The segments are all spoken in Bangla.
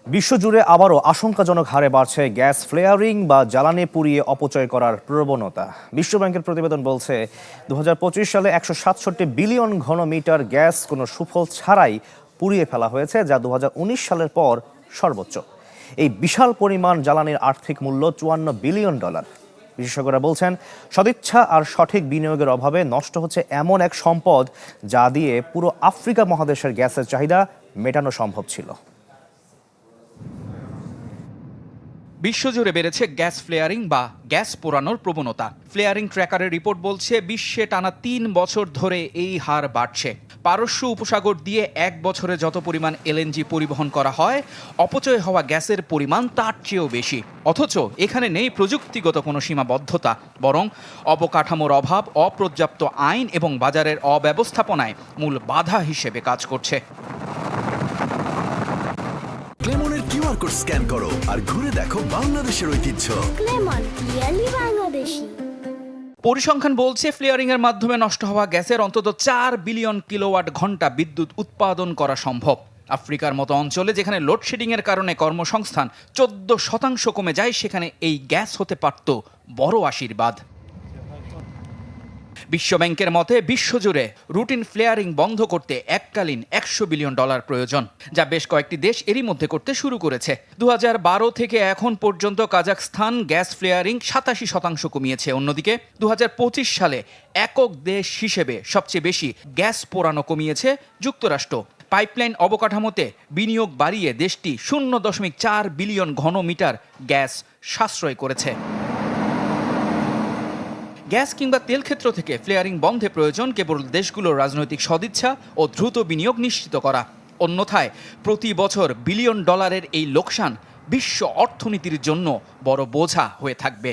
বিশ্বজুড়ে আবারও আশঙ্কাজনক হারে বাড়ছে গ্যাস ফ্লেয়ারিং বা জ্বালানি পুড়িয়ে অপচয় করার প্রবণতা। বিশ্বব্যাংকের প্রতিবেদন বলছে 2025 সালে 167 বিলিয়ন ঘনমিটার গ্যাস কোনো সুফল ছাড়াই পুড়িয়ে ফেলা হয়েছে, যা 2019 সালের পর সর্বোচ্চ। এই বিশাল পরিমাণ জ্বালানির আর্থিক মূল্য $54 বিলিয়ন। বিশেষজ্ঞরা বলছেন, সদিচ্ছা আর সঠিক বিনিয়োগের অভাবে নষ্ট হচ্ছে এমন এক সম্পদ যা দিয়ে পুরো আফ্রিকা মহাদেশের গ্যাসের চাহিদা মেটানো সম্ভব ছিল। বিশ্বজুড়ে বেড়েছে গ্যাস ফ্লেয়ারিং বা গ্যাস পোড়ানোর প্রবণতা। ফ্লেয়ারিং ট্র্যাকারের রিপোর্ট বলছে বিশ্বে টানা 3 বছর ধরে এই হার বাড়ছে। পারস্য উপসাগর দিয়ে এক বছরে যত পরিমাণ এলএনজি পরিবহন করা হয়, অপচয় হওয়া গ্যাসের পরিমাণ তার চেয়েও বেশি। অথচ এখানে নেই প্রযুক্তিগত কোনো সীমাবদ্ধতা, বরং অবকাঠামোর অভাব, অপর্যাপ্ত আইন এবং বাজারের অব্যবস্থাপনায় মূল বাধা হিসেবে কাজ করছে। ক্লেমনের কিউআর কোড স্ক্যান করো আর ঘুরে দেখো বাংলাদেশের ঐতিহ্য। ক্লেমন, রিয়েলি বাংলাদেশি। পরিসংখ্যান বলছে ফ্লেয়ারিং এর মাধ্যমে নষ্ট হওয়া গ্যাসের অন্তত 4 বিলিয়ন কিলোওয়াট ঘন্টা বিদ্যুৎ উৎপাদন করা সম্ভব। আফ্রিকার মতো অঞ্চলে যেখানে লোডশেডিং এর কারণে কর্মসংস্থান 14% কমে যায়, সেখানে এই গ্যাস হতে পারত বড় আশীর্বাদ। বিশ্বব্যাংকের মতে বিশ্বজুড়ে রুটিন ফ্লেয়ারিং বন্ধ করতে এককালীন $100 বিলিয়ন প্রয়োজন, যা বেশ কয়েকটি দেশ এরই মধ্যে করতে শুরু করেছে। 2012 থেকে এখন পর্যন্ত কাজাখস্তান গ্যাস ফ্লেয়ারিং 87% কমিয়েছে। অন্যদিকে 2025 সালে একক দেশ হিসেবে সবচেয়ে বেশি গ্যাস পোড়ানো কমিয়েছে যুক্তরাষ্ট্র। পাইপলাইন অবকাঠামোতে বিনিয়োগ বাড়িয়ে দেশটি 0.4 বিলিয়ন ঘনমিটার গ্যাস সাশ্রয় করেছে। গ্যাস কিংবা তেল ক্ষেত্র থেকে ফ্লেয়ারিং বন্ধে প্রয়োজন কেবল দেশগুলোর রাজনৈতিক সদিচ্ছা ও দ্রুত বিনিয়োগ নিশ্চিত করা। অন্যথায় প্রতি বছর $1 বিলিয়ন এই লোকসান বিশ্ব অর্থনীতির জন্য বড় বোঝা হয়ে থাকবে।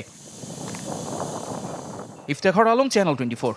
ইফতেখার আলম, চ্যানেল 24।